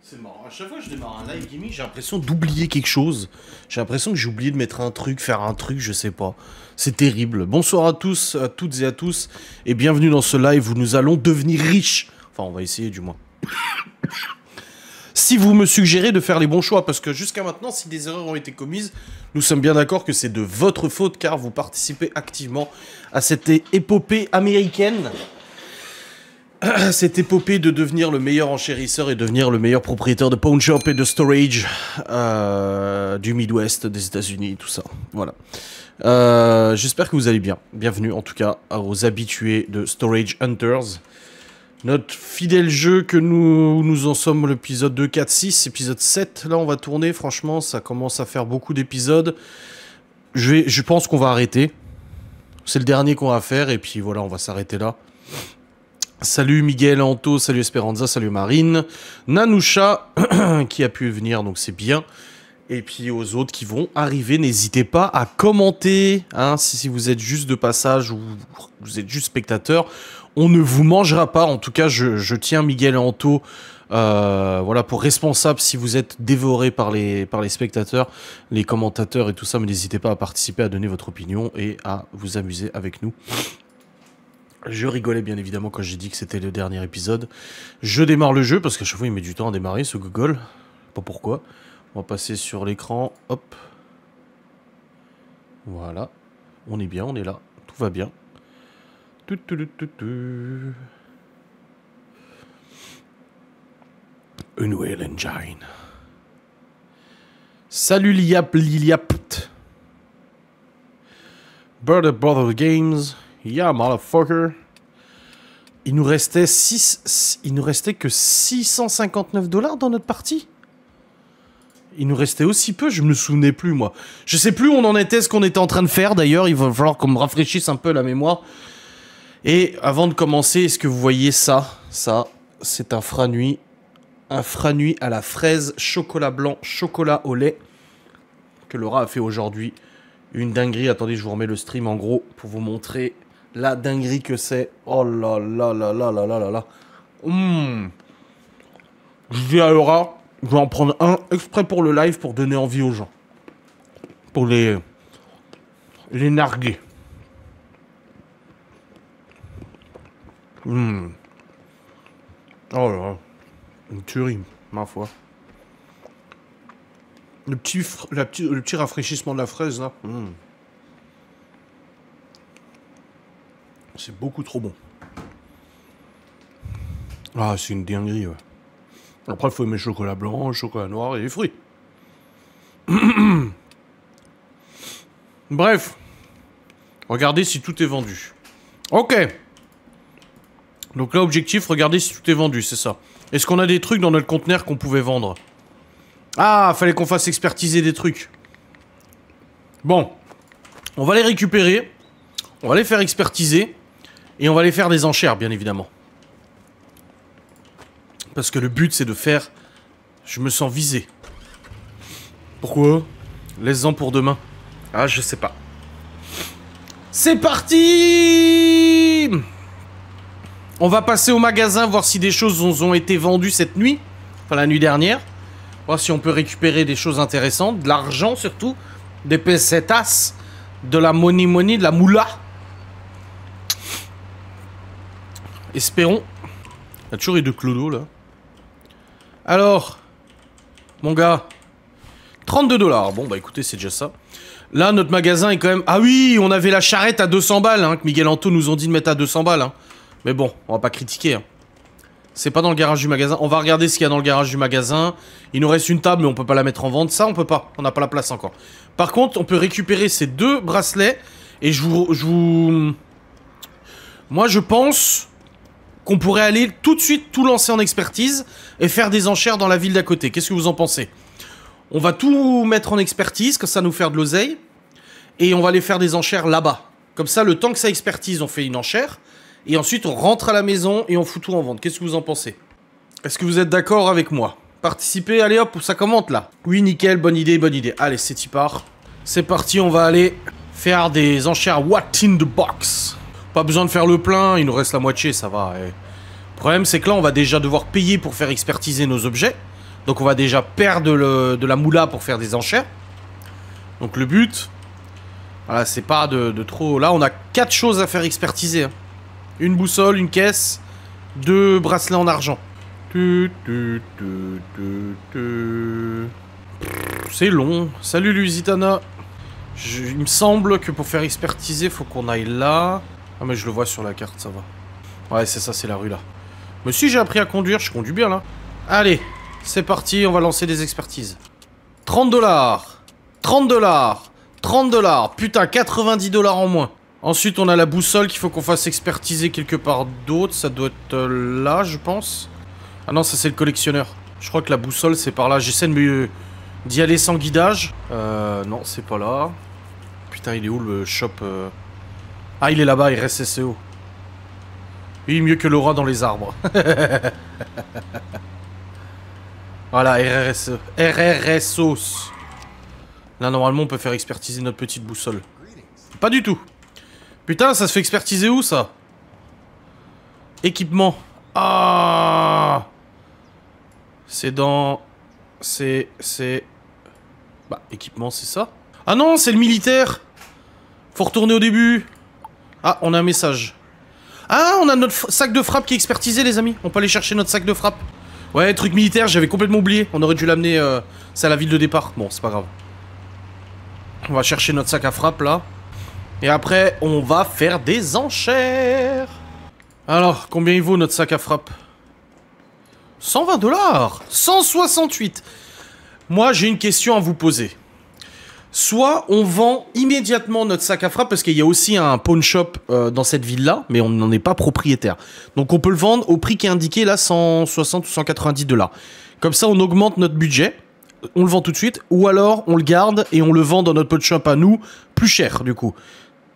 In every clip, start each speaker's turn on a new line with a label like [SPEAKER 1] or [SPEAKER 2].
[SPEAKER 1] C'est marrant, à chaque fois que je démarre un live gaming, j'ai l'impression d'oublier quelque chose. J'ai l'impression que j'ai oublié de mettre un truc, faire un truc, je sais pas. C'est terrible. Bonsoir à tous, à toutes et à tous, et bienvenue dans ce live où nous allons devenir riches. Enfin, on va essayer du moins. Si vous me suggérez de faire les bons choix, parce que jusqu'à maintenant, si des erreurs ont été commises, nous sommes bien d'accord que c'est de votre faute, car vous participez activement à cette épopée américaine. Cette épopée de devenir le meilleur enchérisseur et devenir le meilleur propriétaire de pawn shop et de storage du Midwest, des États-Unis, tout ça. Voilà. J'espère que vous allez bien. Bienvenue en tout cas aux habitués de Storage Hunters. Notre fidèle jeu que nous en sommes l'épisode 2, 4, 6, épisode 7. Là on va tourner, franchement ça commence à faire beaucoup d'épisodes. Je pense qu'on va arrêter. C'est le dernier qu'on va faire et puis voilà, on va s'arrêter là. Salut Miguel, Anto, salut Esperanza, salut Marine, Nanoucha qui a pu venir, donc c'est bien. Et puis aux autres qui vont arriver, n'hésitez pas à commenter, hein, si vous êtes juste de passage ou vous êtes juste spectateur, on ne vous mangera pas. En tout cas, je tiens Miguel et Anto voilà, pour responsable si vous êtes dévoré par les spectateurs, les commentateurs et tout ça, mais n'hésitez pas à participer, à donner votre opinion et à vous amuser avec nous. Je rigolais bien évidemment quand j'ai dit que c'était le dernier épisode. Je démarre le jeu parce qu'à chaque fois il met du temps à démarrer ce Google. Pas pourquoi. On va passer sur l'écran. Hop. Voilà. On est bien, on est là. Tout va bien. Unreal Engine. Salut Liliapt. Brother Games. Yeah, motherfucker. Il nous restait que 659 $ dans notre partie. Il nous restait aussi peu, je me souvenais plus moi. Je sais plus où on en était, ce qu'on était en train de faire d'ailleurs. Il va falloir qu'on me rafraîchisse un peu la mémoire. Et avant de commencer, est-ce que vous voyez ça? Ça, c'est un Franuit. Un Franuit à la fraise, chocolat blanc, chocolat au lait. Que Laura a fait aujourd'hui. Une dinguerie. Attendez, je vous remets le stream en gros pour vous montrer la dinguerie que c'est. Oh là là là là là là là là. Je dis à Laura, je vais en prendre un exprès pour le live pour donner envie aux gens. Pour les narguer. Oh là là. Une tuerie, ma foi. Le petit rafraîchissement de la fraise là. C'est beaucoup trop bon. Ah, c'est une dinguerie, ouais. Après, il faut aimer le chocolat blanc, le chocolat noir et les fruits. Bref. Regardez si tout est vendu. Ok. Donc là, objectif, regardez si tout est vendu, c'est ça. Est-ce qu'on a des trucs dans notre conteneur qu'on pouvait vendre? Ah, fallait qu'on fasse expertiser des trucs. Bon. On va les récupérer. On va les faire expertiser. Et on va les faire des enchères, bien évidemment. Parce que le but, c'est de faire... Je me sens visé. Pourquoi? Laisse-en pour demain. Ah, je sais pas. C'est parti! On va passer au magasin, voir si des choses ont été vendues cette nuit. Enfin, la nuit dernière. Voir si on peut récupérer des choses intéressantes. De l'argent, surtout. Des pesetas. De la money, de la moula. Espérons. Il y a toujours les deux clodos, là. Alors, mon gars. 32 $. Bon, bah écoutez, c'est déjà ça. Là, notre magasin est quand même... Ah oui, on avait la charrette à 200 balles, hein, que Miguel Anto nous ont dit de mettre à 200 balles. Hein. Mais bon, on va pas critiquer. Hein. C'est pas dans le garage du magasin. On va regarder ce qu'il y a dans le garage du magasin. Il nous reste une table, mais on peut pas la mettre en vente. Ça, on peut pas. On n'a pas la place encore. Par contre, on peut récupérer ces deux bracelets. Et moi, je pense... qu'on pourrait aller tout de suite tout lancer en expertise et faire des enchères dans la ville d'à côté. Qu'est-ce que vous en pensez? On va tout mettre en expertise, que ça nous faire de l'oseille, et on va aller faire des enchères là-bas. Comme ça, le temps que ça expertise, on fait une enchère, et ensuite on rentre à la maison et on fout tout en vente. Qu'est-ce que vous en pensez? Est-ce que vous êtes d'accord avec moi? Participez, allez hop, ça commente là. Oui, nickel, bonne idée, bonne idée. Allez, c'est y part. C'est parti, on va aller faire des enchères What in the Box. Pas besoin de faire le plein, il nous reste la moitié, ça va. Le problème, c'est que là, on va déjà devoir payer pour faire expertiser nos objets. Donc on va déjà perdre de la moula pour faire des enchères. Donc le but... Voilà, c'est pas de trop... Là, on a 4 choses à faire expertiser. Hein. Une boussole, une caisse, 2 bracelets en argent. C'est long. Salut Lusitana. Il me semble que pour faire expertiser, faut qu'on aille là. Ah mais je le vois sur la carte, ça va. Ouais, c'est ça, c'est la rue là. Mais si j'ai appris à conduire, je conduis bien là. Allez, c'est parti, on va lancer des expertises. 30 $. 30 $. 30 $. Putain, 90 $ en moins. Ensuite, on a la boussole qu'il faut qu'on fasse expertiser quelque part d'autre. Ça doit être là, je pense. Ah non, ça c'est le collectionneur. Je crois que la boussole, c'est par là. J'essaie d'y aller sans guidage. Non, c'est pas là. Putain, il est où le shop Ah, il est là-bas, RSSEO. Oui, mieux que Laura dans les arbres. Voilà, RRSOS. Là, normalement, on peut faire expertiser notre petite boussole. Pas du tout. Putain, ça se fait expertiser où, ça? Équipement. Ah. C'est dans... C'est... Bah, équipement, c'est ça. Ah non, c'est le militaire. Faut retourner au début. Ah, on a un message. Ah, on a notre sac de frappe qui est expertisé, les amis. On peut aller chercher notre sac de frappe. Ouais, truc militaire, j'avais complètement oublié. On aurait dû l'amener... c'est à la ville de départ. Bon, c'est pas grave. On va chercher notre sac à frappe, là. Et après, on va faire des enchères. Alors, combien il vaut notre sac à frappe? 120 $. 168. Moi, j'ai une question à vous poser. Soit on vend immédiatement notre sac à frappe, parce qu'il y a aussi un pawn shop dans cette ville-là, mais on n'en est pas propriétaire. Donc on peut le vendre au prix qui est indiqué, là, 160 ou 190 $. Comme ça, on augmente notre budget. On le vend tout de suite, ou alors on le garde et on le vend dans notre pawn shop à nous, plus cher du coup.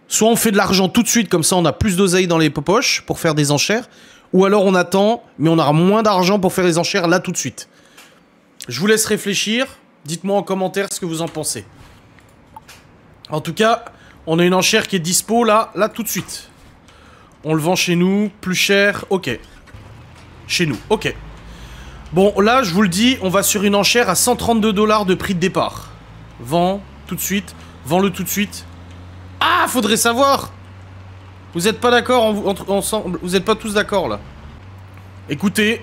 [SPEAKER 1] Soit on fait de l'argent tout de suite, comme ça on a plus d'oseille dans les poches pour faire des enchères, ou alors on attend, mais on aura moins d'argent pour faire les enchères là tout de suite. Je vous laisse réfléchir, dites-moi en commentaire ce que vous en pensez. En tout cas, on a une enchère qui est dispo là tout de suite. On le vend chez nous, plus cher, ok. Chez nous, ok. Bon, là, je vous le dis, on va sur une enchère à 132 $ de prix de départ. Vends tout de suite. Vends-le tout de suite. Ah, faudrait savoir. Vous êtes pas d'accord ensemble? Vous êtes pas tous d'accord, là? Écoutez.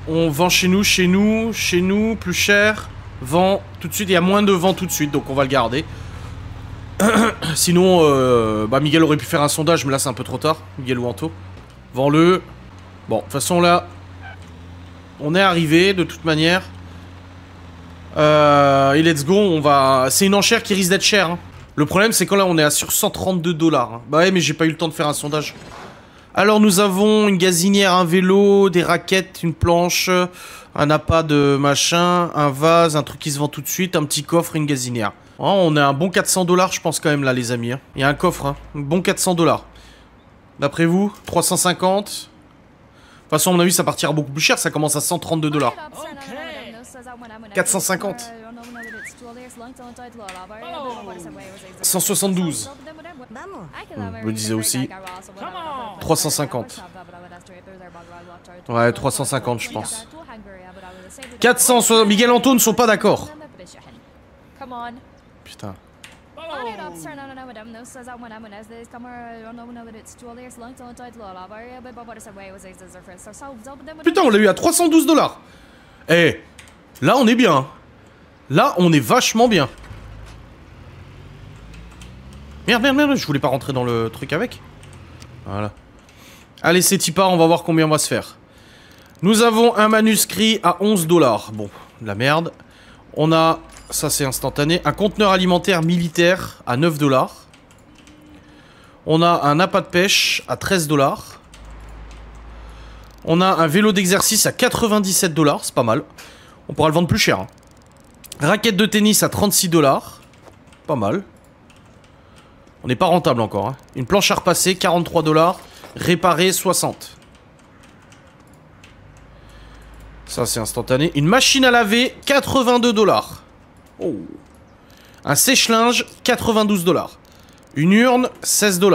[SPEAKER 1] On vend chez nous, plus cher. Vend tout de suite. Il y a moins de vent tout de suite, donc on va le garder. Sinon, bah, Miguel aurait pu faire un sondage, mais là, c'est un peu trop tard. Miguel ou Anto. Vends-le. Bon, de toute façon, là... On est arrivé, de toute manière. Et let's go, on va... C'est une enchère qui risque d'être chère. Hein. Le problème, c'est quand là, on est à sur 132 $. Hein. Bah ouais, mais j'ai pas eu le temps de faire un sondage. Alors, nous avons une gazinière, un vélo, des raquettes, une planche, un appât de machin, un vase, un truc qui se vend tout de suite, un petit coffre et une gazinière. Oh, on est à un bon 400 $, je pense, quand même, là, les amis. Hein. Il y a un coffre, hein. Un bon 400 $. D'après vous, 350... De toute façon, à mon avis, ça partira beaucoup plus cher. Ça commence à 132 $. 450. 172. Je me disais aussi. 350. Ouais, 350, je pense. 460. Miguel Anto ne sont pas d'accord. Putain. Putain, on l'a eu à 312 $. Eh, là on est bien. Là on est vachement bien. Merde, je voulais pas rentrer dans le truc avec. Voilà. Allez, c'est Tipa, on va voir combien on va se faire. Nous avons un manuscrit à 11 $. Bon, de la merde. On a... Ça, c'est instantané. Un conteneur alimentaire militaire à 9 $. On a un appât de pêche à 13 $. On a un vélo d'exercice à 97 $. C'est pas mal. On pourra le vendre plus cher. Hein. Raquette de tennis à 36 $. Pas mal. On n'est pas rentable encore. Hein. Une planche à repasser, 43 $. Réparer, 60. Ça, c'est instantané. Une machine à laver, 82 $. Oh. Un sèche-linge, 92 $. Une urne, 16 $.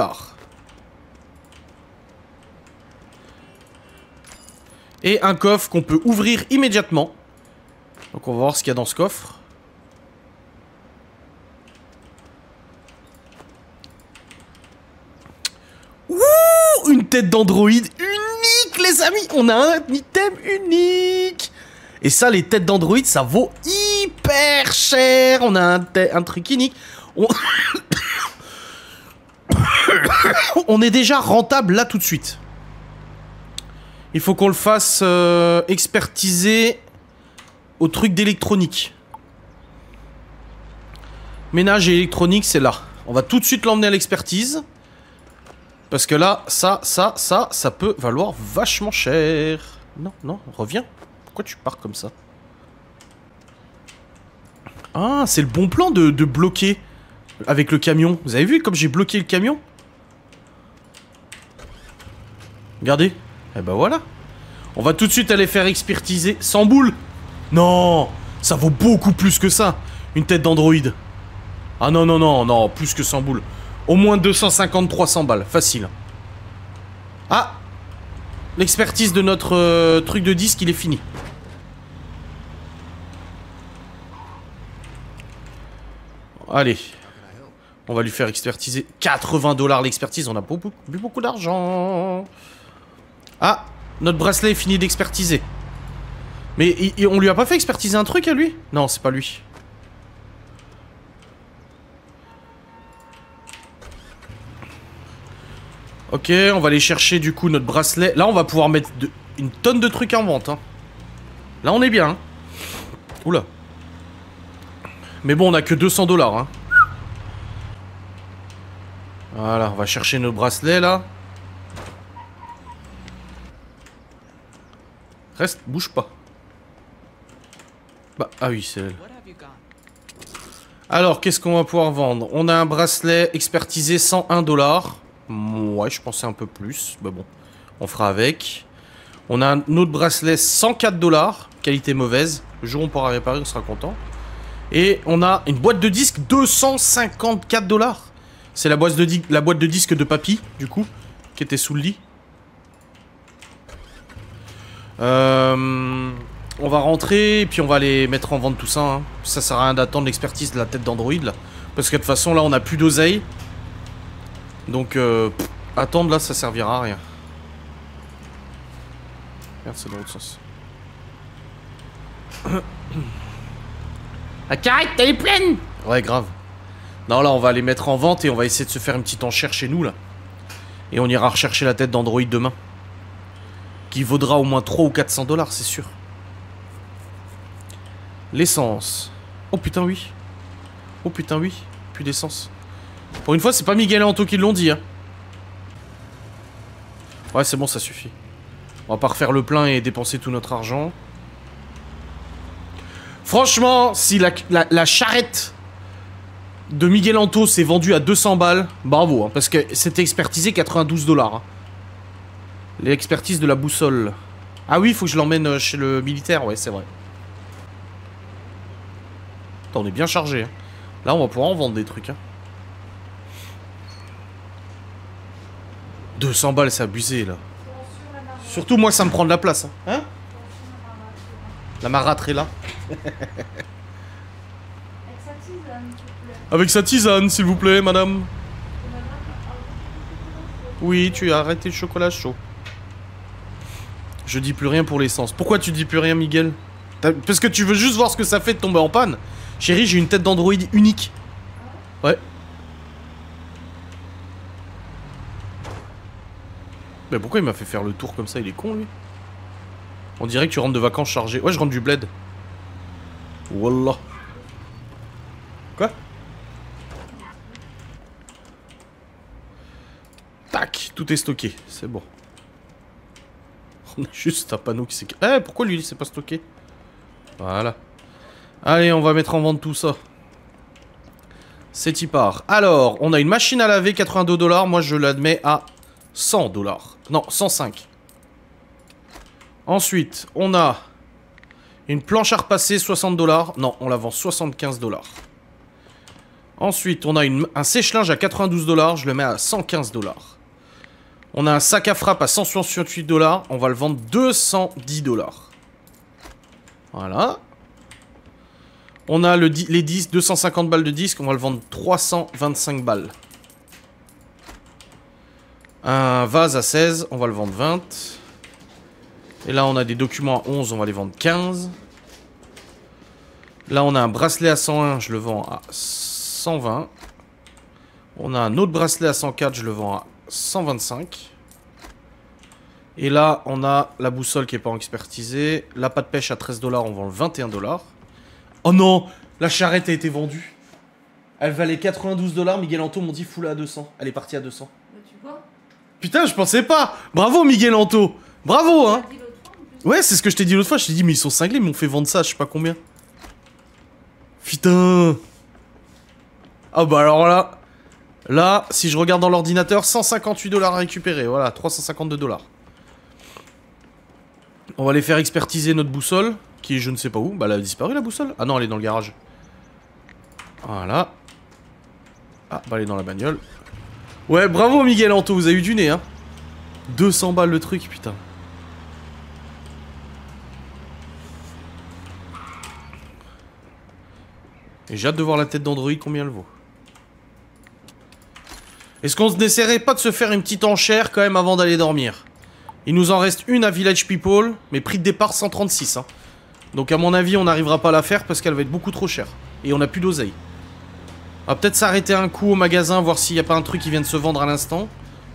[SPEAKER 1] Et un coffre qu'on peut ouvrir immédiatement. Donc on va voir ce qu'il y a dans ce coffre. Ouh, une tête d'Android unique, les amis. On a un item unique. Et ça, les têtes d'Android, ça vaut hyper cher. On a un truc unique. On est déjà rentable là tout de suite. Il faut qu'on le fasse expertiser au truc d'électronique. Ménage et électronique, c'est là. On va tout de suite l'emmener à l'expertise. Parce que là, ça peut valoir vachement cher. Non, non, reviens. Pourquoi tu pars comme ça? Ah, c'est le bon plan de bloquer avec le camion. Vous avez vu comme j'ai bloqué le camion? Regardez. Eh ben voilà. On va tout de suite aller faire expertiser 100 boules. Non, ça vaut beaucoup plus que ça. Une tête d'Android. Ah non, non, non, non, plus que 100 boules. Au moins 250-300 balles, facile. Ah, l'expertise de notre truc de disque, il est fini. Allez. On va lui faire expertiser 80 $ l'expertise, on a beaucoup d'argent. Ah, notre bracelet est fini d'expertiser. Mais on lui a pas fait expertiser un truc à lui? Non, c'est pas lui. Ok, on va aller chercher du coup notre bracelet. Là, on va pouvoir mettre une tonne de trucs en vente. Hein. Là, on est bien. Hein. Oula. Mais bon, on a que 200 $. Hein. Voilà, on va chercher nos bracelets là. Reste, bouge pas. Bah, ah oui, c'est elle. Alors, qu'est-ce qu'on va pouvoir vendre? On a un bracelet expertisé 101 $. Ouais, je pensais un peu plus. Mais bon, on fera avec. On a un autre bracelet 104 $. Qualité mauvaise. Le jour où on pourra réparer, on sera content. Et on a une boîte de disques 254 $. C'est la boîte de disques de papy, du coup, qui était sous le lit. On va rentrer et puis on va aller mettre en vente tout ça. Hein. Ça sert à rien d'attendre l'expertise de la tête d'Android là. Parce que de toute façon là on a plus d'oseille. Donc attendre là ça servira à rien. Merde, c'est dans l'autre sens. La carrette elle est pleine. Ouais grave. Non là on va aller mettre en vente et on va essayer de se faire une petite enchère chez nous là. Et on ira rechercher la tête d'Android demain. Qui vaudra au moins 300 ou 400 $, c'est sûr. L'essence. Oh putain oui. Oh putain oui. Plus d'essence. Pour une fois c'est pas Miguel et Anto qui l'ont dit hein. Ouais c'est bon ça suffit. On va pas refaire le plein et dépenser tout notre argent. Franchement si la charrette de Miguel Anto s'est vendue à 200 balles, bravo hein, parce que c'était expertisé 92 $. Hein. L'expertise de la boussole. Ah oui, il faut que je l'emmène chez le militaire, ouais, c'est vrai. Attends, on est bien chargé. Hein. Là, on va pouvoir en vendre des trucs. Hein. 200 balles, c'est abusé, là. Surtout, moi, ça me prend de la place. Hein, la marâtre est là. Avec sa tisane, s'il vous plaît, madame. Oui, tu as arrêté le chocolat chaud. Je dis plus rien pour l'essence. Pourquoi tu dis plus rien, Miguel? Parce que tu veux juste voir ce que ça fait de tomber en panne. Chérie, j'ai une tête d'Android unique. Ouais. Mais pourquoi il m'a fait faire le tour comme ça? Il est con, lui. On dirait que tu rentres de vacances chargé. Ouais, je rentre du bled. Wallah. Quoi? Tac, tout est stocké. C'est bon. On a juste un panneau qui s'est... Eh, pourquoi lui, il s'est pas stocké? Voilà. Allez, on va mettre en vente tout ça. C'est y part. Alors, on a une machine à laver, 82 $. Moi, je l'admets à 100 $. Non, 105. Ensuite, on a une planche à repasser, 60 $. Non, on la vend 75 $. Ensuite, on a un sèche-linge à 92 $. Je le mets à 115 $. On a un sac à frappe à 168 $. On va le vendre 210 $. Voilà. On a les disques, 250 balles de disques, on va le vendre 325 balles. Un vase à 16, on va le vendre 20. Et là, on a des documents à 11, on va les vendre 15. Là, on a un bracelet à 101, je le vends à 120. On a un autre bracelet à 104, je le vends à 125. Et là, on a la boussole qui n'est pas expertisée. La patte pêche à 13 $, on vend le 21 $. Oh non, la charrette a été vendue. Elle valait 92 $. Miguel Anto m'ont dit foule à 200. Elle est partie à 200.
[SPEAKER 2] Bah, tu vois.
[SPEAKER 1] Putain, je pensais pas. Bravo, Miguel Anto. Bravo, hein. Ouais, c'est ce que je t'ai dit l'autre fois. Je t'ai dit, mais ils sont cinglés, ils m'ont fait vendre ça, je sais pas combien. Putain. Ah bah alors là. Là, si je regarde dans l'ordinateur, 158 $ à récupérer. Voilà, 352 $. On va aller faire expertiser notre boussole, qui est je ne sais pas où. Bah elle a disparu la boussole. Ah non, elle est dans le garage. Voilà. Ah, bah elle est dans la bagnole. Ouais, bravo Miguel Anto, vous avez eu du nez, hein. 200 balles le truc, putain. Et j'ai hâte de voir la tête d'Android, combien elle vaut. Est-ce qu'on n'essaierait pas de se faire une petite enchère quand même avant d'aller dormir? Il nous en reste une à Village People, mais prix de départ 136. Hein. Donc à mon avis, on n'arrivera pas à la faire parce qu'elle va être beaucoup trop chère. Et on n'a plus d'oseille. On va peut-être s'arrêter un coup au magasin, voir s'il n'y a pas un truc qui vient de se vendre à l'instant.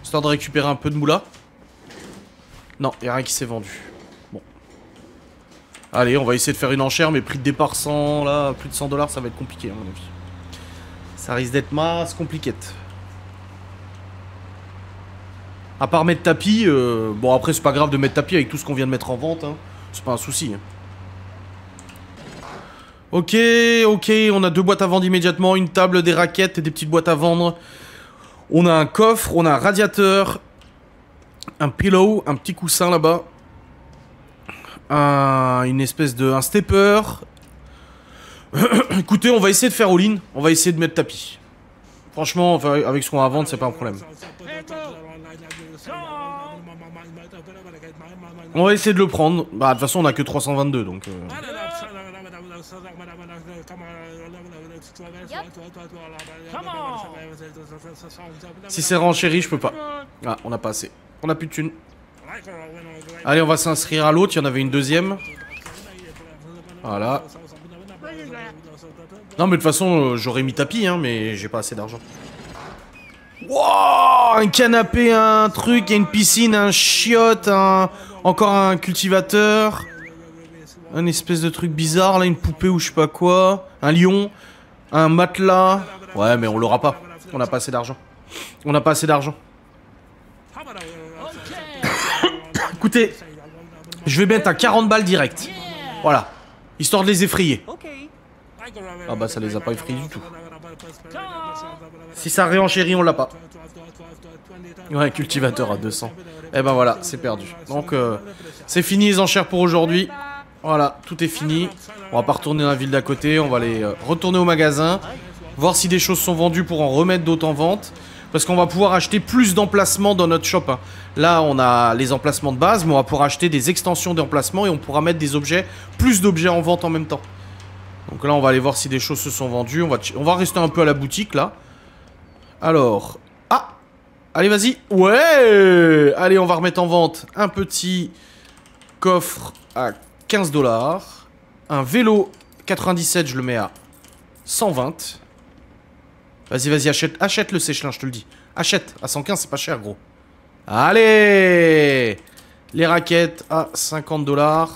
[SPEAKER 1] Histoire de récupérer un peu de moula. Non, il n'y a rien qui s'est vendu. Bon. Allez, on va essayer de faire une enchère, mais prix de départ 100, là, plus de 100 $, ça va être compliqué à mon avis. Ça risque d'être masse compliqué. À part mettre tapis, bon après c'est pas grave de mettre tapis avec tout ce qu'on vient de mettre en vente, hein. C'est pas un souci. Hein. Ok, on a 2 boîtes à vendre immédiatement, une table, des raquettes et des petites boîtes à vendre. On a un coffre, on a un radiateur, un pillow, un petit coussin là-bas. Une espèce de... un stepper. Écoutez, on va essayer de faire all-in, on va essayer de mettre tapis. Franchement, enfin, avec ce qu'on a à vendre, c'est pas un problème. On va essayer de le prendre. Bah, de toute façon, on a que 322, donc... Si c'est renchéri, je peux pas. Ah, on a pas assez. On a plus de thunes. Allez, on va s'inscrire à l'autre. Il y en avait une deuxième. Voilà. Non, mais de toute façon, j'aurais mis tapis, hein, mais j'ai pas assez d'argent. Wow, un canapé, un truc, il y a une piscine, un chiotte, encore un cultivateur. Un espèce de truc bizarre, là, une poupée ou je sais pas quoi. Un lion, un matelas. Ouais, mais on l'aura pas. On n'a pas assez d'argent. On n'a pas assez d'argent. Écoutez, je vais mettre à 40 balles direct. Voilà. Histoire de les effrayer. Ah bah ça les a pas effrayés du tout. Si ça réenchérit, on l'a pas. Ouais, cultivateur à 200. Et ben voilà, c'est perdu. Donc c'est fini les enchères pour aujourd'hui. Voilà, tout est fini. On va pas retourner dans la ville d'à côté. On va aller retourner au magasin. Voir si des choses sont vendues pour en remettre d'autres en vente. Parce qu'on va pouvoir acheter plus d'emplacements dans notre shop. Hein. Là, on a les emplacements de base, mais on va pouvoir acheter des extensions d'emplacements et on pourra mettre des objets, plus d'objets en vente en même temps. Donc là, on va aller voir si des choses se sont vendues. On va rester un peu à la boutique, là. Alors... Ah! Allez, vas-y. Ouais! Allez, on va remettre en vente un petit coffre à 15 $. Un vélo 97, je le mets à 120. Vas-y, vas-y, achète le sèche-linge, je te le dis. Achète, à 115, c'est pas cher, gros. Allez! Les raquettes à 50 $.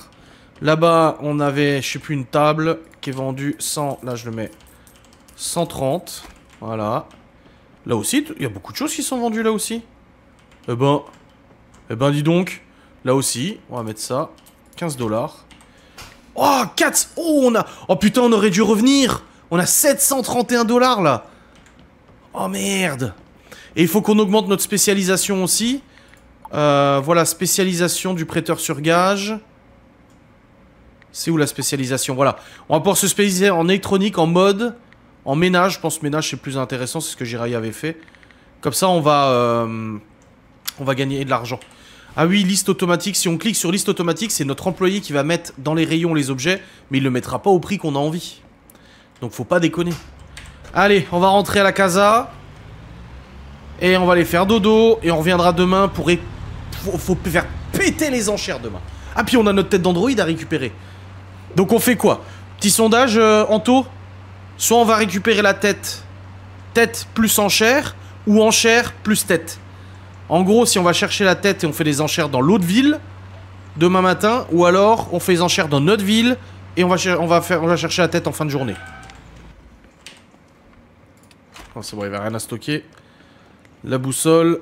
[SPEAKER 1] Là-bas, on avait, je sais plus, une table qui est vendue 100. Là, je le mets 130. Voilà. Là aussi, il y a beaucoup de choses qui sont vendues là aussi. Eh ben, dis donc. Là aussi, on va mettre ça. 15 $. Oh, 4. Oh, on a... Oh, putain, on aurait dû revenir. On a 731 $ là. Oh, merde. Et il faut qu'on augmente notre spécialisation aussi. Voilà, spécialisation du prêteur sur gage. C'est où la spécialisation? Voilà. On va pouvoir se spécialiser en électronique, en mode, en ménage. Je pense que ménage c'est plus intéressant, c'est ce que Jiraiya avait fait. Comme ça, on va gagner de l'argent. Ah oui, liste automatique. Si on clique sur liste automatique, c'est notre employé qui va mettre dans les rayons les objets, mais il ne le mettra pas au prix qu'on a envie. Donc faut pas déconner. Allez, on va rentrer à la casa. Et on va aller faire dodo. Et on reviendra demain pour... Faut faire péter les enchères demain. Ah, puis on a notre tête d'android à récupérer. Donc on fait quoi? Petit sondage, Anto. Soit on va récupérer la tête. Tête plus enchère. Ou enchère plus tête. En gros, si on va chercher la tête et on fait des enchères dans l'autre ville demain matin, ou alors on fait les enchères dans notre ville et on va chercher la tête en fin de journée. Oh, c'est bon, il n'y avait rien à stocker. La boussole,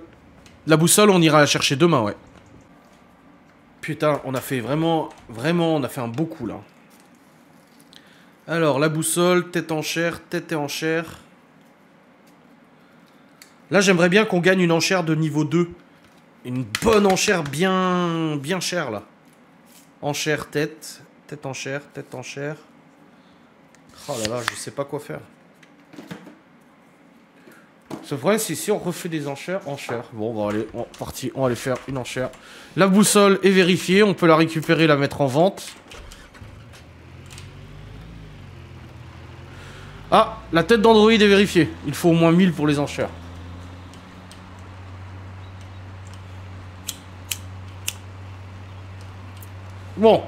[SPEAKER 1] on ira la chercher demain, ouais. Putain, on a fait vraiment, on a fait un beau coup là. Alors, la boussole, tête enchère, tête et enchère. Là, j'aimerais bien qu'on gagne une enchère de niveau 2. Une bonne enchère bien chère, là. Enchère, tête. Tête enchère, tête enchère. Oh là là, je sais pas quoi faire. Ce problème, c'est si on refait des enchères. Bon, on va aller, parti, on va aller faire une enchère. La boussole est vérifiée. On peut la récupérer, la mettre en vente. Ah, la tête d'Android est vérifiée. Il faut au moins 1000 pour les enchères. Bon.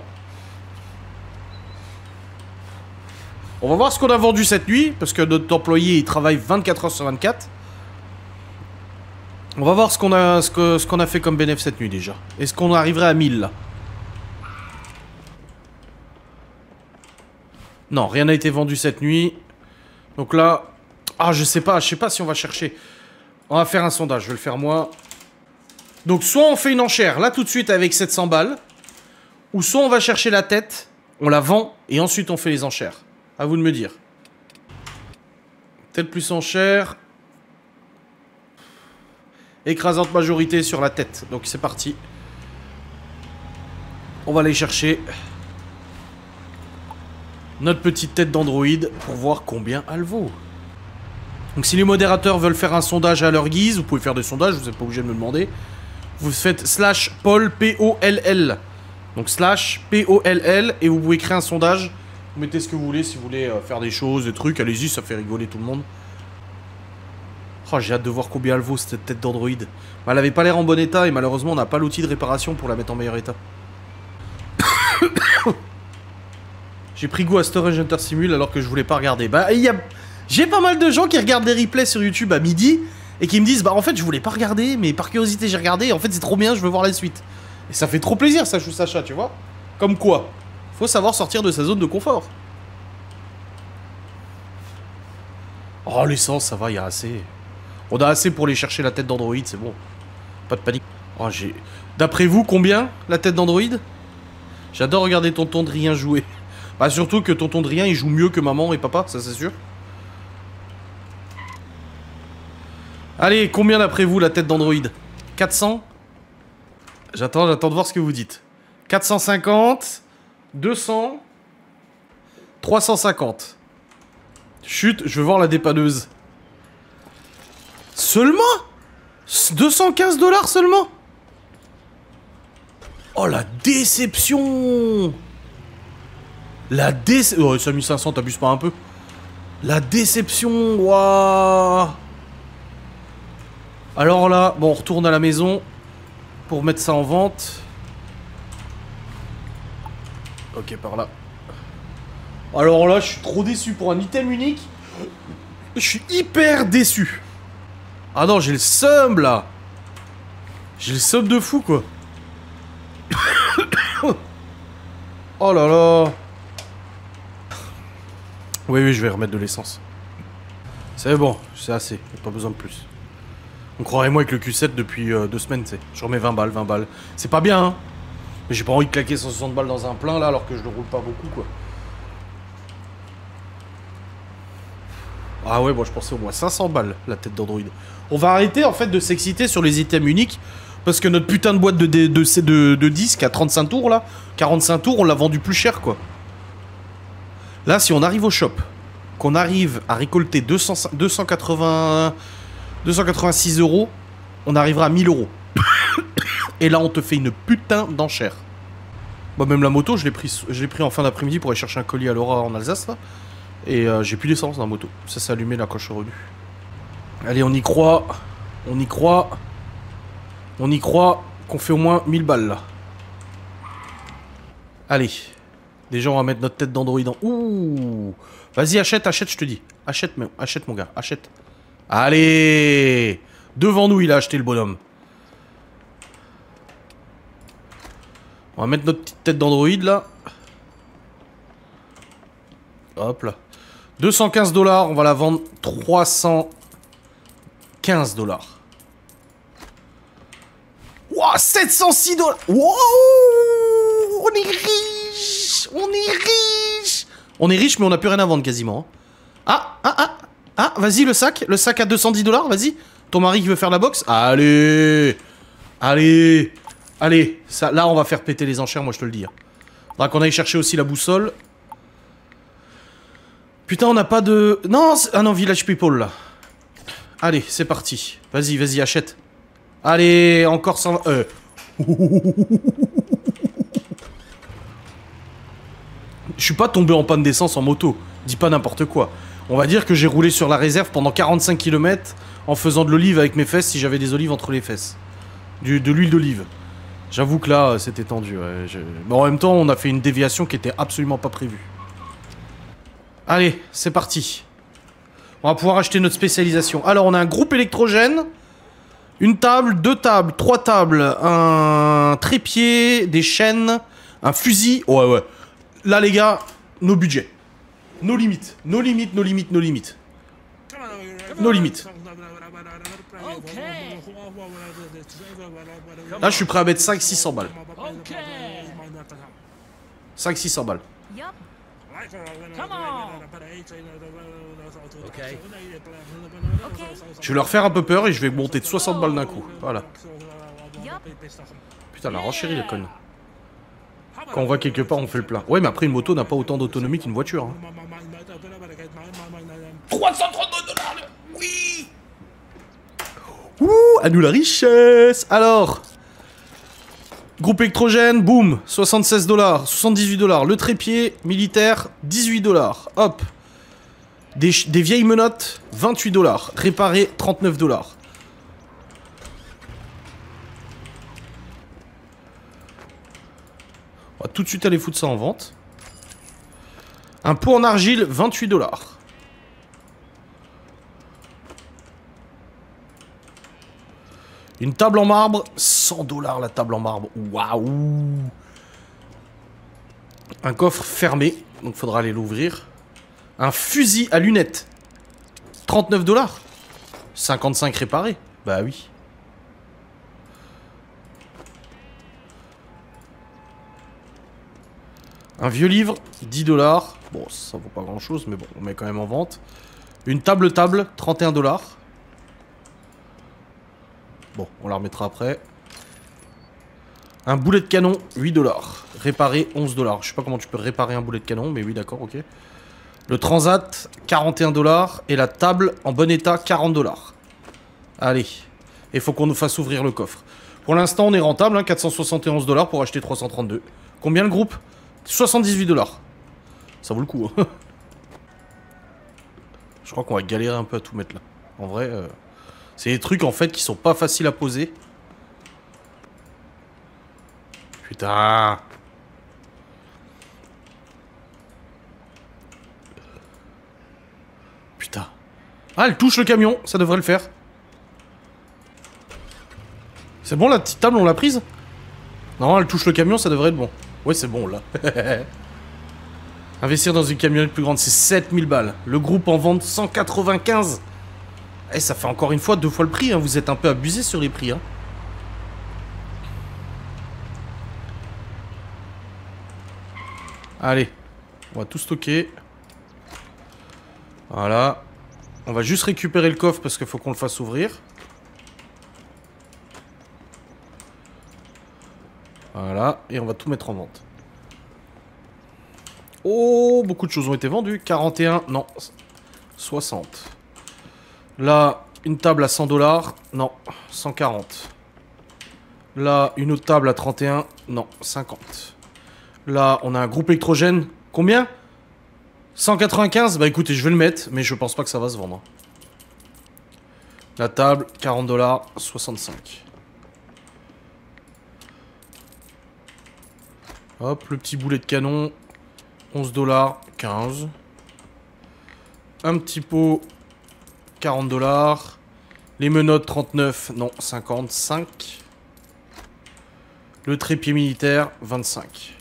[SPEAKER 1] On va voir ce qu'on a vendu cette nuit, parce que notre employé, il travaille 24 heures sur 24. On va voir ce qu'on a fait comme bénéfice cette nuit, déjà. Est-ce qu'on arriverait à 1000, là? Non, rien n'a été vendu cette nuit. Donc là... Ah, je sais pas si on va chercher. On va faire un sondage, je vais le faire moi. Donc soit on fait une enchère, là, tout de suite, avec 700 balles. Ou soit on va chercher la tête, on la vend, et ensuite on fait les enchères. À vous de me dire. Tête plus enchère. Écrasante majorité sur la tête. Donc c'est parti. On va aller chercher notre petite tête d'Android pour voir combien elle vaut. Donc si les modérateurs veulent faire un sondage à leur guise, vous pouvez faire des sondages, vous n'êtes pas obligé de me demander. Vous faites /Paul, P-O-L-L. Donc /P-O-L-L et vous pouvez créer un sondage. Vous mettez ce que vous voulez, si vous voulez faire des choses, des trucs, allez-y, ça fait rigoler tout le monde. Oh, j'ai hâte de voir combien elle vaut cette tête d'Android. Elle avait pas l'air en bon état et malheureusement on n'a pas l'outil de réparation pour la mettre en meilleur état. J'ai pris goût à Storage Hunter Simul alors que je voulais pas regarder. Bah, j'ai pas mal de gens qui regardent des replays sur YouTube à midi et qui me disent bah en fait je voulais pas regarder mais par curiosité j'ai regardé et en fait c'est trop bien, je veux voir la suite. Et ça fait trop plaisir ça, Sacha, tu vois. Comme quoi, faut savoir sortir de sa zone de confort. Oh l'essence ça va, il y a assez. On a assez pour aller chercher la tête d'Android, c'est bon. Pas de panique. Oh j'ai... D'après vous, combien la tête d'Android? J'adore regarder tonton Drien jouer. Bah surtout que tonton Drien il joue mieux que maman et papa, ça c'est sûr. Allez, combien d'après vous la tête d'Android? 400? J'attends de voir ce que vous dites. 450, 200, 350. Chut, je veux voir la dépanneuse. Seulement 215 $ seulement? Oh la déception! La déception... Oh, 5500, t'abuses pas un peu? La déception, waouh! Alors là, bon, on retourne à la maison pour mettre ça en vente. Ok, par là. Alors là, je suis trop déçu pour un item unique. Je suis hyper déçu. Ah non, j'ai le seum là. J'ai le seum de fou quoi. Oh là là. Oui, je vais remettre de l'essence. C'est bon, c'est assez, y'a pas besoin de plus. On croirait moi avec le Q7 depuis 2 semaines, tu sais. Je remets 20 balles, 20 balles. C'est pas bien, hein. Mais j'ai pas envie de claquer 160 balles dans un plein là alors que je ne roule pas beaucoup quoi. Ah ouais, bon, je pensais au moins 500 balles la tête d'Android. On va arrêter en fait de s'exciter sur les items uniques. Parce que notre putain de boîte de disques à 35 tours là, 45 tours, on l'a vendu plus cher quoi. Là, si on arrive au shop, qu'on arrive à récolter 286 €, on arrivera à 1000 €. Et là, on te fait une putain d'enchère. Bon, même la moto, je l'ai pris en fin d'après-midi pour aller chercher un colis à Laura en Alsace là. Et j'ai plus d'essence dans la moto. Ça s'est allumé là quand je suis revenu. Allez, on y croit. On y croit. On y croit qu'on fait au moins 1000 balles là. Allez. Déjà, on va mettre notre tête d'Android en... Ouh. Vas-y, achète, achète, je te dis. Achète, mon gars, achète. Allez. Devant nous, il a acheté le bonhomme. On va mettre notre petite tête d'Android là. Hop là. 215 $, on va la vendre 315 $. Wouah, 706 $. Wow, on est riche. On est riche. On est riche, mais on n'a plus rien à vendre quasiment. Ah, vas-y, le sac à 210 $, vas-y. Ton mari qui veut faire la boxe. Allez. Allez. Allez. Ça, là, on va faire péter les enchères, moi, je te le dis. Faudra qu'on aille chercher aussi la boussole. Putain, on n'a pas de... Non, ah non, Village People, là. Allez, c'est parti. Vas-y, vas-y, achète. Allez, encore 100... Je suis pas tombé en panne d'essence en moto. Dis pas n'importe quoi. On va dire que j'ai roulé sur la réserve pendant 45 km en faisant de l'olive avec mes fesses si j'avais des olives entre les fesses. De l'huile d'olive. J'avoue que là, c'était tendu. Ouais. Mais en même temps, on a fait une déviation qui était absolument pas prévue. Allez, c'est parti. On va pouvoir acheter notre spécialisation. Alors, on a un groupe électrogène, une table, 2 tables, 3 tables, un trépied, des chaînes, un fusil. Ouais, ouais. Là, les gars, nos budgets. Nos limites. Nos limites, nos limites, nos limites. Nos limites. Là, je suis prêt à mettre 500-600 balles. 500-600 balles. Je vais leur faire un peu peur et je vais monter de 60 balles d'un coup. Voilà. Putain, la renchérie, la conne. Quand on va quelque part, on fait le plein. Ouais, mais après, une moto n'a pas autant d'autonomie qu'une voiture. Hein. 332 $. Oui. Ouh, à nous la richesse. Alors, groupe électrogène, boum, 76 $, 78 $. Le trépied militaire, 18 $. Hop. Des vieilles menottes, 28 $. Réparé, 39 $. On va tout de suite aller foutre ça en vente. Un pot en argile, 28 $. Une table en marbre, 100 $ la table en marbre. Waouh. Un coffre fermé, donc faudra aller l'ouvrir. Un fusil à lunettes, 39 $. 55 réparés. Bah oui. Un vieux livre, 10 $. Bon, ça vaut pas grand chose, mais bon, on met quand même en vente. Une table, 31 $. Bon, on la remettra après. Un boulet de canon, 8 $. Réparé, 11 $. Je sais pas comment tu peux réparer un boulet de canon, mais oui, d'accord, ok. Le transat, 41 $. Et la table, en bon état, 40 $. Allez. Il faut qu'on nous fasse ouvrir le coffre. Pour l'instant, on est rentable, hein, 471 $ pour acheter 332. Combien le groupe? 78 $. Ça vaut le coup. Hein. Je crois qu'on va galérer un peu à tout mettre là. En vrai, c'est des trucs en fait qui sont pas faciles à poser. Putain. Putain. Ah, elle touche le camion, ça devrait le faire. C'est bon, la petite table, on l'a prise? Non, elle touche le camion, ça devrait être bon. Ouais, c'est bon, là. Investir dans une camionnette plus grande, c'est 7000 balles. Le groupe en vente 195. Eh, ça fait encore une fois 2 fois le prix, hein. Vous êtes un peu abusé sur les prix, hein. Allez. On va tout stocker. Voilà. On va juste récupérer le coffre parce qu'il faut qu'on le fasse ouvrir. Voilà. Et on va tout mettre en vente. Oh, beaucoup de choses ont été vendues. 41, non. 60. Là, une table à 100 $. Non, 140. Là, une autre table à 31. Non, 50. Là, on a un groupe électrogène. Combien? 195, bah écoutez, je vais le mettre, mais je pense pas que ça va se vendre. La table, 40 $, 65. Hop, le petit boulet de canon, 11 $, 15. Un petit pot, 40 $. Les menottes, 39, non, 55. Le trépied militaire, 25.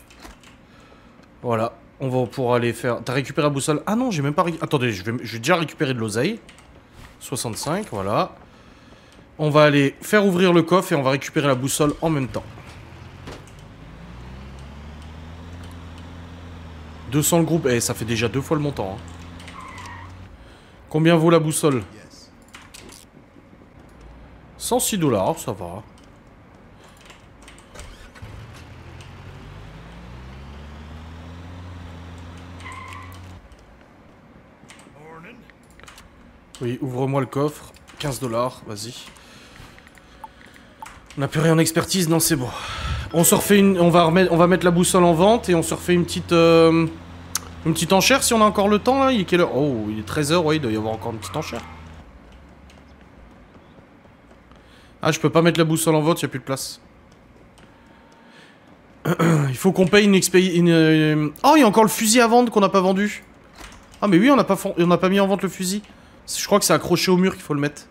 [SPEAKER 1] Voilà. On va pouvoir aller faire... T'as récupéré la boussole? Ah non, j'ai même pas... Attendez, je vais déjà récupérer de l'oseille. 65, voilà. On va aller faire ouvrir le coffre et on va récupérer la boussole en même temps. 200 le groupe. Eh, ça fait déjà 2 fois le montant. Hein. Combien vaut la boussole? 106 $, ça va. Oui, ouvre-moi le coffre. 15 $, vas-y. On n'a plus rien en expertise, non, c'est bon. On se refait une... On va mettre la boussole en vente et on se refait une petite enchère si on a encore le temps, là. Il est quelle heure? Oh, il est 13 h, ouais, il doit y avoir encore une petite enchère. Ah, je peux pas mettre la boussole en vente, il n'y a plus de place. Il faut qu'on paye une... Oh, il y a encore le fusil à vendre qu'on n'a pas vendu. Ah, mais oui, on n'a pas mis en vente le fusil. Je crois que c'est accroché au mur qu'il faut le mettre.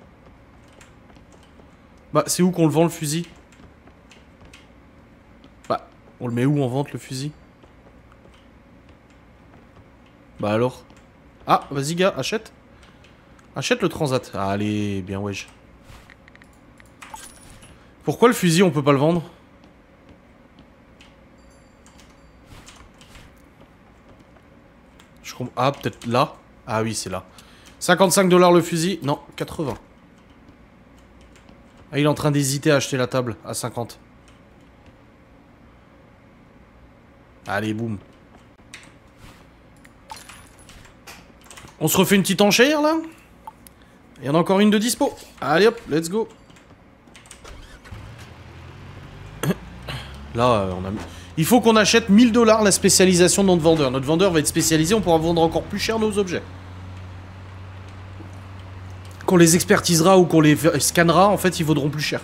[SPEAKER 1] Bah, c'est où qu'on le vend, le fusil? Bah, on le met où en vente, le fusil? Bah alors? Ah, vas-y, gars, achète. Achète le transat. Ah, allez, bien, wesh. Pourquoi le fusil, on peut pas le vendre? Ah, peut-être là? Ah oui, c'est là. 55 $ le fusil? Non, 80. Ah, il est en train d'hésiter à acheter la table à 50. Allez, boum. On se refait une petite enchère, là? Il y en a encore une de dispo. Allez, hop, let's go. Là, on a... Il faut qu'on achète 1000 $ la spécialisation de notre vendeur. Notre vendeur va être spécialisé, on pourra vendre encore plus cher nos objets. Qu'on les expertisera ou qu'on les scannera, en fait, ils vaudront plus cher.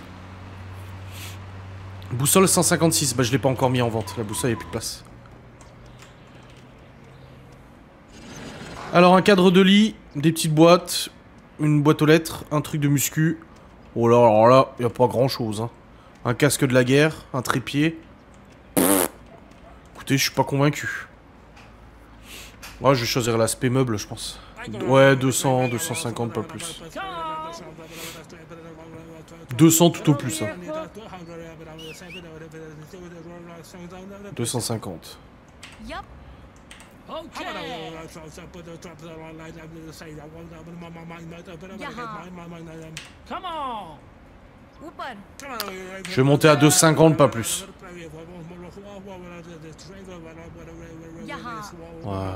[SPEAKER 1] Boussole 156, bah je l'ai pas encore mis en vente. La boussole, il n'y a plus de place. Alors, un cadre de lit, des petites boîtes, une boîte aux lettres, un truc de muscu. Oh là, alors là, il n'y a pas grand chose. Hein. Un casque de la guerre, un trépied. Écoutez, je suis pas convaincu. Moi, je vais choisir l'aspect meuble, je pense. Ouais, 200, 250, pas plus. 200 tout au plus. Hein. 250. Je vais monter à 250, pas plus.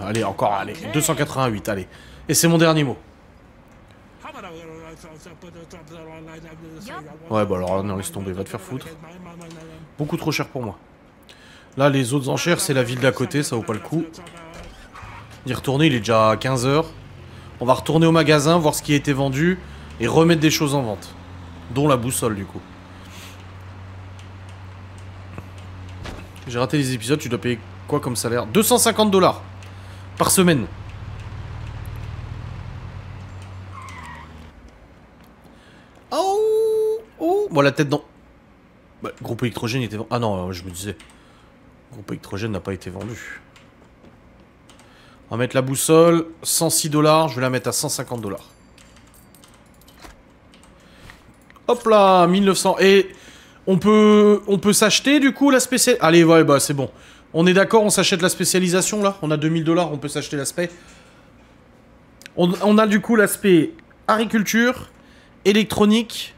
[SPEAKER 1] Allez, encore, allez. 288, allez. Et c'est mon dernier mot. Ouais, bah alors, non, laisse tomber, va te faire foutre. Beaucoup trop cher pour moi. Là, les autres enchères, c'est la ville d'à côté, ça vaut pas le coup. Y retourner, il est déjà 15 h. On va retourner au magasin, voir ce qui a été vendu et remettre des choses en vente. Dont la boussole, du coup. J'ai raté les épisodes, tu dois payer quoi comme salaire? 250 $ par semaine. Oh, oh. Bon, la tête dans... Bah, groupe électrogène était vendu. Ah non, je me disais. Groupe électrogène n'a pas été vendu. On va mettre la boussole. 106 $. Je vais la mettre à 150 $. Hop là, 1900. Et on peut s'acheter du coup la spécialisation. Allez, ouais, bah c'est bon. On est d'accord, on s'achète la spécialisation là. On a 2000 $, on peut s'acheter l'aspect. On a du coup l'aspect agriculture, électronique,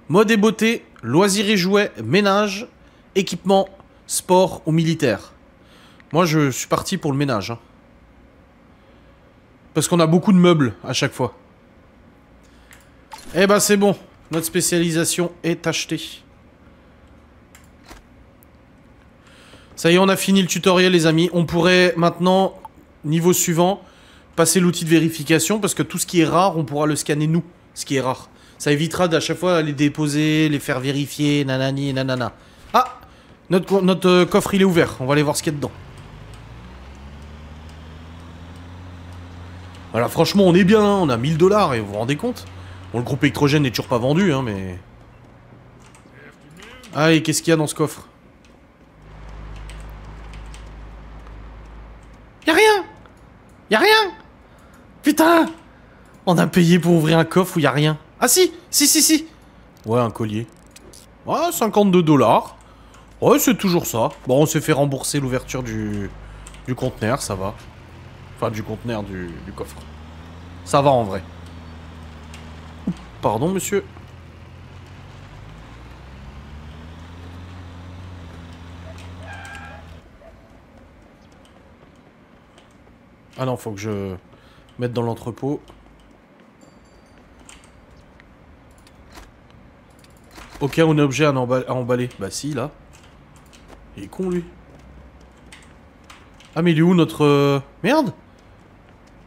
[SPEAKER 1] mode et beauté, loisirs et jouets, ménage, équipement, sport ou militaire. Moi, je suis parti pour le ménage. Hein. Parce qu'on a beaucoup de meubles à chaque fois. Eh ben, c'est bon. Notre spécialisation est achetée. Ça y est, on a fini le tutoriel, les amis. On pourrait maintenant Niveau suivant, passer l'outil de vérification, parce que tout ce qui est rare, on pourra le scanner nous, ce qui est rare. Ça évitera d'à chaque fois les déposer, les faire vérifier, nanani, nanana. Ah, notre coffre, il est ouvert. On va aller voir ce qu'il y a dedans. Voilà, franchement, on est bien, hein, on a 1000 $, et vous vous rendez compte? Bon, le groupe électrogène n'est toujours pas vendu, hein, mais... Allez, qu'est-ce qu'il y a dans ce coffre? Y'a rien! Y'a rien! Putain! On a payé pour ouvrir un coffre où y'a rien. Ah si! Si! Ouais, un collier. Ouais, 52 $. Ouais, c'est toujours ça. Bon, on s'est fait rembourser l'ouverture du conteneur, ça va. Enfin, du conteneur du coffre. Ça va en vrai. Pardon, monsieur. Ah non, faut que je mette dans l'entrepôt. Aucun objet à emballer. Bah si, là. Il est con, lui. Ah, mais il est où notre... Merde!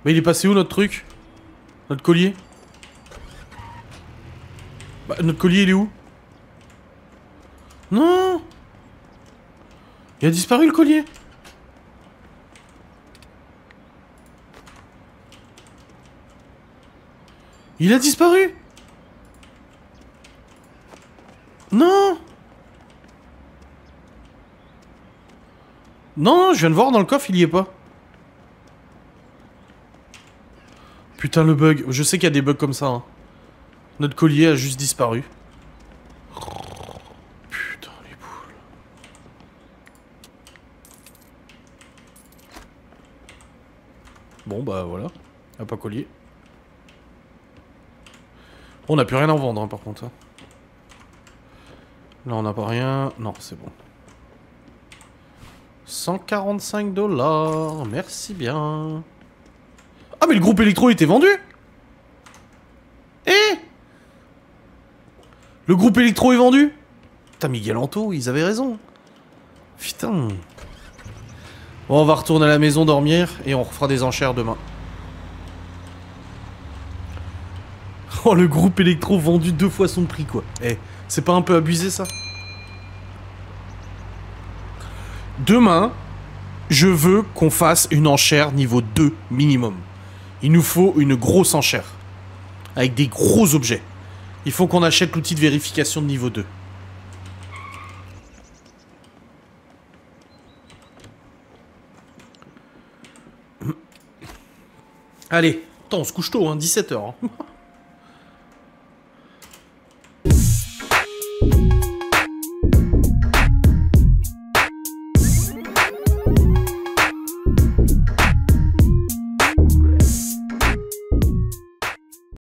[SPEAKER 1] Mais il est passé où notre truc? Notre collier? Bah, notre collier, il est où? Non! Il a disparu, le collier? Il a disparu? Non! Non, je viens de voir dans le coffre, il y est pas. Putain, le bug. Je sais qu'il y a des bugs comme ça. Hein. Notre collier a juste disparu. Putain, les boules. Bon, bah voilà. Y a pas collier. On n'a plus rien à en vendre, hein, par contre. Là, on n'a pas rien. Non, c'est bon. 145 $. Merci bien. Ah, mais le groupe électro était vendu. Eh, le groupe électro est vendu. Putain, Miguel Anto, ils avaient raison. Putain. Bon, on va retourner à la maison dormir et on refera des enchères demain. Oh, le groupe électro vendu 2 fois son prix, quoi. Eh, c'est pas un peu abusé, ça? Demain, je veux qu'on fasse une enchère niveau 2 minimum. Il nous faut une grosse enchère. Avec des gros objets. Il faut qu'on achète l'outil de vérification de niveau 2. Allez, attends, on se couche tôt, hein, 17 h. Hein.